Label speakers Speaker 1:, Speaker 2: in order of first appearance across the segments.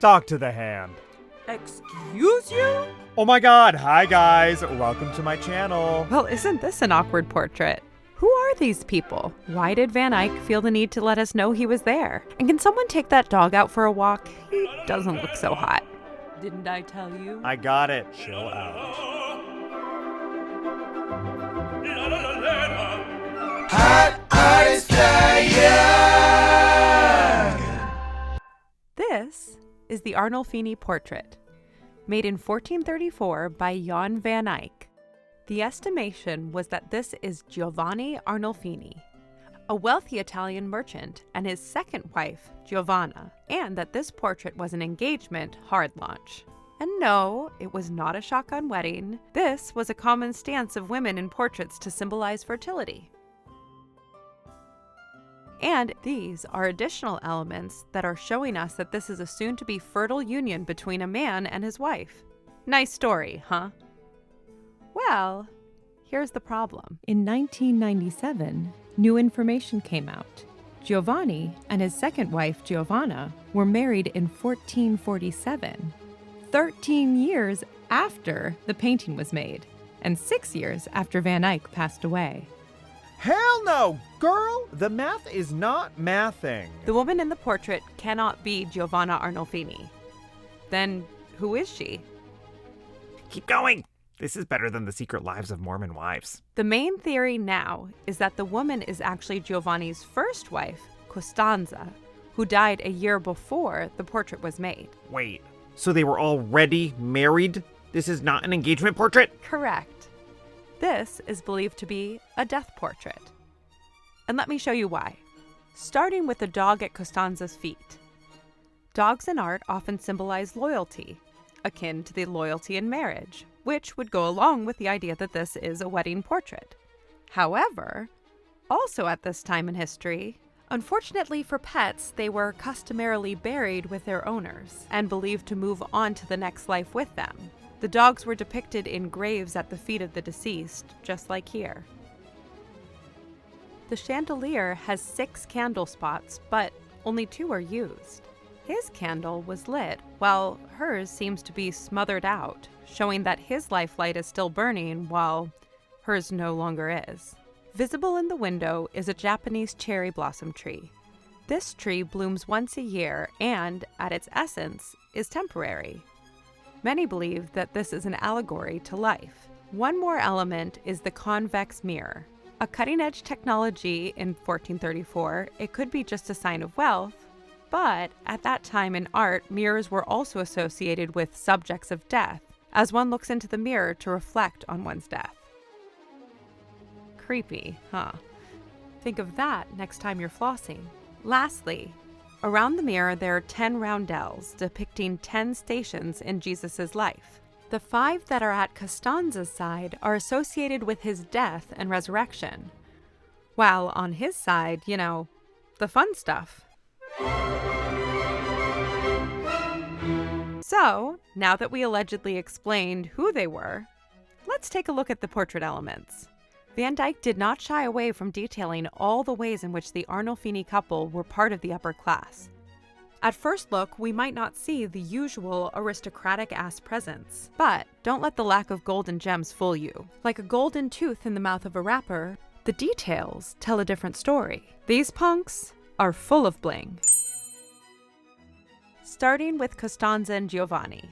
Speaker 1: Talk to the hand.
Speaker 2: Excuse you?
Speaker 1: Oh my god, hi guys, welcome to my channel.
Speaker 2: Well, isn't this an awkward portrait? Who are these people? Why did Van Eyck feel the need to let us know he was there? And can someone take that dog out for a walk? He doesn't look so hot. Didn't I tell you?
Speaker 1: I got it, chill out.
Speaker 3: Hot Artist Flag!
Speaker 2: This is the Arnolfini Portrait, made in 1434 by Jan van Eyck. The estimation was that this is Giovanni Arnolfini, a wealthy Italian merchant, and his second wife, Giovanna, and that this portrait was an engagement hard launch. And no, it was not a shotgun wedding. This was a common stance of women in portraits to symbolize fertility. And these are additional elements that are showing us that this is a soon-to-be fertile union between a man and his wife. Nice story, huh? Well, here's the problem. In 1997, new information came out. Giovanni and his second wife, Giovanna, were married in 1447, 13 years after the painting was made, and 6 years after Van Eyck passed away.
Speaker 1: Hell no, girl! The math is not mathing.
Speaker 2: The woman in the portrait cannot be Giovanna Arnolfini. Then who is she?
Speaker 4: Keep going! This is better than the secret lives of Mormon wives.
Speaker 2: The main theory now is that the woman is actually Giovanni's first wife, Costanza, who died a year before the portrait was made.
Speaker 4: Wait, so they were already married? This is not an engagement portrait?
Speaker 2: Correct. This is believed to be a death portrait. And let me show you why. Starting with the dog at Costanza's feet. Dogs in art often symbolize loyalty, akin to the loyalty in marriage, which would go along with the idea that this is a wedding portrait. However, also at this time in history, unfortunately for pets, they were customarily buried with their owners and believed to move on to the next life with them. The dogs were depicted in graves at the feet of the deceased, just like here. The chandelier has 6 candle spots, but only 2 are used. His candle was lit, while hers seems to be smothered out, showing that his lifelight is still burning while hers no longer is. Visible in the window is a Japanese cherry blossom tree. This tree blooms once a year and, at its essence, is temporary. Many believe that this is an allegory to life. One more element is the convex mirror. A cutting-edge technology in 1434, it could be just a sign of wealth, but at that time in art, mirrors were also associated with subjects of death, as one looks into the mirror to reflect on one's death. Creepy, huh? Think of that next time you're flossing. Lastly, around the mirror there are 10 roundels depicting 10 stations in Jesus' life. The 5 that are at Costanza's side are associated with his death and resurrection, while on his side, the fun stuff. So, now that we allegedly explained who they were, let's take a look at the portrait elements. Van Eyck did not shy away from detailing all the ways in which the Arnolfini couple were part of the upper class. At first look, we might not see the usual aristocratic-ass presence, but don't let the lack of gold and gems fool you. Like a golden tooth in the mouth of a rapper, the details tell a different story. These punks are full of bling. Starting with Costanza and Giovanni.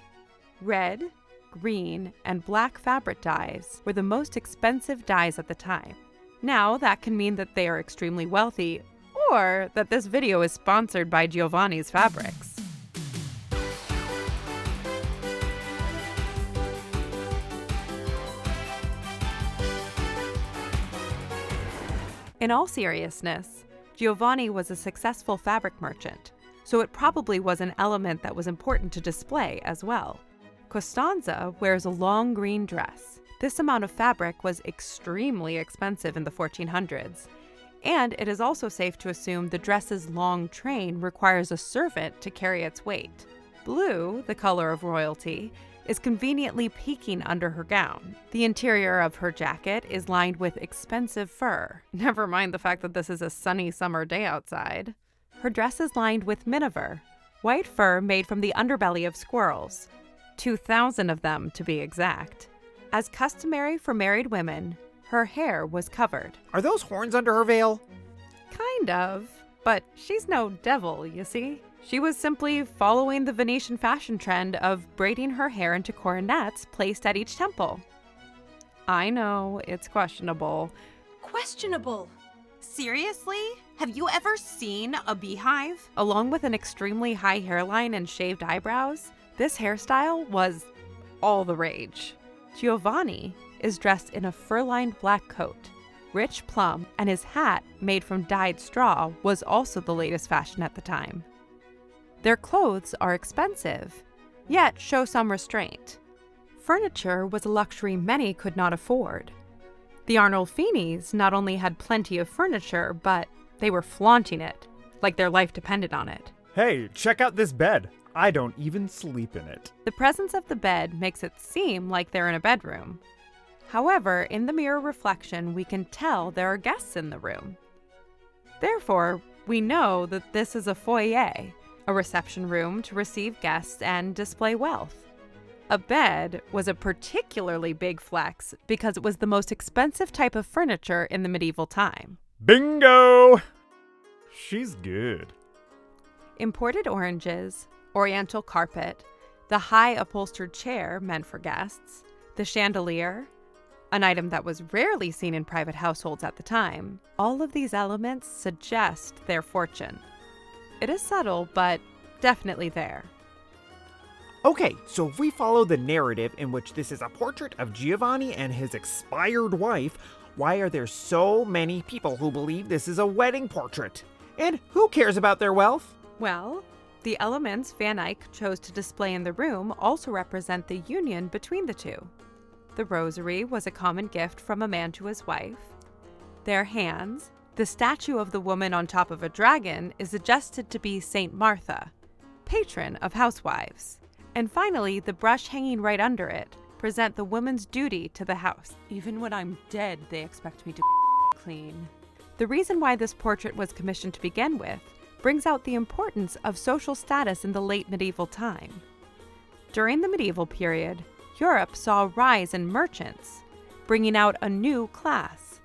Speaker 2: Red, green, and black fabric dyes were the most expensive dyes at the time. Now, that can mean that they are extremely wealthy, or that this video is sponsored by Giovanni's Fabrics. In all seriousness, Giovanni was a successful fabric merchant, so it probably was an element that was important to display as well. Costanza wears a long green dress. This amount of fabric was extremely expensive in the 1400s, and it is also safe to assume the dress's long train requires a servant to carry its weight. Blue, the color of royalty, is conveniently peeking under her gown. The interior of her jacket is lined with expensive fur, never mind the fact that this is a sunny summer day outside. Her dress is lined with miniver, white fur made from the underbelly of squirrels, 2,000 of them to be exact. As customary for married women, her hair was covered.
Speaker 4: Are those horns under her veil?
Speaker 2: Kind of, but she's no devil, you see. She was simply following the Venetian fashion trend of braiding her hair into coronets placed at each temple. I know, it's questionable.
Speaker 5: Questionable.
Speaker 2: Seriously? Have you ever seen a beehive? Along with an extremely high hairline and shaved eyebrows, this hairstyle was all the rage. Giovanni is dressed in a fur-lined black coat, rich plum, and his hat, made from dyed straw, was also the latest fashion at the time. Their clothes are expensive, yet show some restraint. Furniture was a luxury many could not afford. The Arnolfinis not only had plenty of furniture, but they were flaunting it, like their life depended on it.
Speaker 1: Hey, check out this bed. I don't even sleep in it.
Speaker 2: The presence of the bed makes it seem like they're in a bedroom. However, in the mirror reflection, we can tell there are guests in the room. Therefore, we know that this is a foyer, a reception room to receive guests and display wealth. A bed was a particularly big flex because it was the most expensive type of furniture in the medieval time.
Speaker 1: Bingo! She's good.
Speaker 2: Imported oranges, oriental carpet, the high upholstered chair meant for guests, the chandelier, an item that was rarely seen in private households at the time, all of these elements suggest their fortune. It is subtle, but definitely there.
Speaker 4: Okay, so if we follow the narrative in which this is a portrait of Giovanni and his expired wife, why are there so many people who believe this is a wedding portrait? And who cares about their wealth?
Speaker 2: Well, the elements Van Eyck chose to display in the room also represent the union between the two. The rosary was a common gift from a man to his wife. Their hands, the statue of the woman on top of a dragon, is suggested to be Saint Martha, patron of housewives. And finally, the brush hanging right under it present the woman's duty to the house. Even when I'm dead, they expect me to clean. The reason why this portrait was commissioned to begin with brings out the importance of social status in the late medieval time. During the medieval period, Europe saw a rise in merchants, bringing out a new class.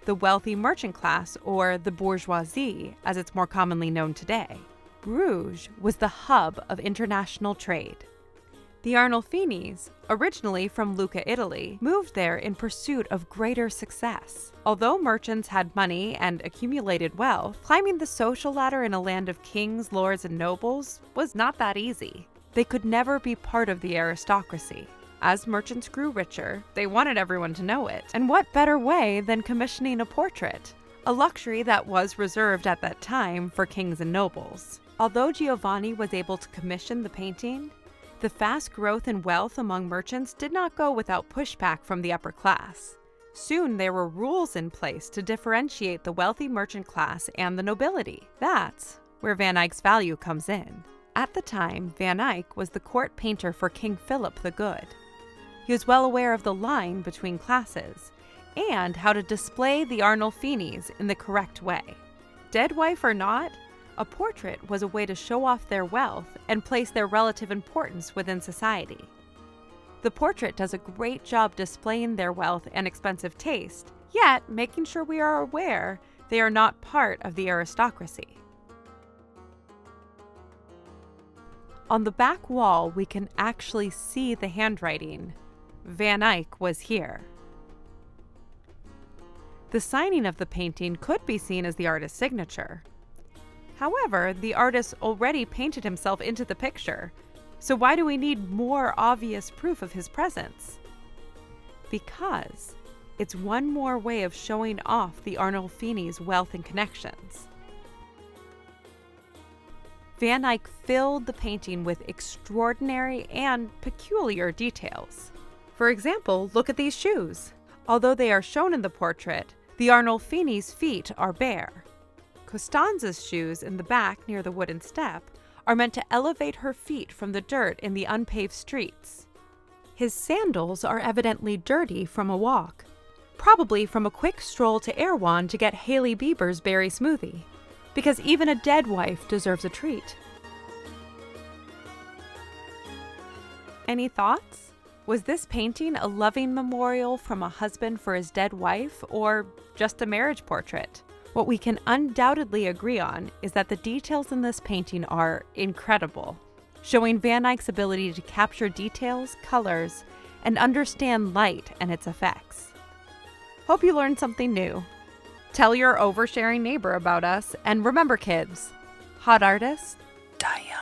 Speaker 2: The wealthy merchant class, or the bourgeoisie, as it's more commonly known today. Bruges was the hub of international trade. The Arnolfinis, originally from Lucca, Italy, moved there in pursuit of greater success. Although merchants had money and accumulated wealth, climbing the social ladder in a land of kings, lords, and nobles was not that easy. They could never be part of the aristocracy. As merchants grew richer, they wanted everyone to know it. And what better way than commissioning a portrait? A luxury that was reserved at that time for kings and nobles. Although Giovanni was able to commission the painting, the fast growth in wealth among merchants did not go without pushback from the upper class. Soon there were rules in place to differentiate the wealthy merchant class and the nobility. That's where Van Eyck's value comes in. At the time, Van Eyck was the court painter for King Philip the Good. He was well aware of the line between classes and how to display the Arnolfinis in the correct way. Dead wife or not, a portrait was a way to show off their wealth and place their relative importance within society. The portrait does a great job displaying their wealth and expensive taste, yet making sure we are aware they are not part of the aristocracy. On the back wall, we can actually see the handwriting. Van Eyck was here. The signing of the painting could be seen as the artist's signature. However, the artist already painted himself into the picture, so why do we need more obvious proof of his presence? Because it's one more way of showing off the Arnolfini's wealth and connections. Van Eyck filled the painting with extraordinary and peculiar details. For example, look at these shoes. Although they are shown in the portrait, the Arnolfini's feet are bare. Costanza's shoes in the back near the wooden step are meant to elevate her feet from the dirt in the unpaved streets. His sandals are evidently dirty from a walk, probably from a quick stroll to Erewhon to get Hailey Bieber's berry smoothie, because even a dead wife deserves a treat. Any thoughts? Was this painting a loving memorial from a husband for his dead wife, or just a marriage portrait? What we can undoubtedly agree on is that the details in this painting are incredible, showing Van Eyck's ability to capture details, colors, and understand light and its effects. Hope you learned something new. Tell your oversharing neighbor about us, and remember kids, hot artists,
Speaker 3: Diane.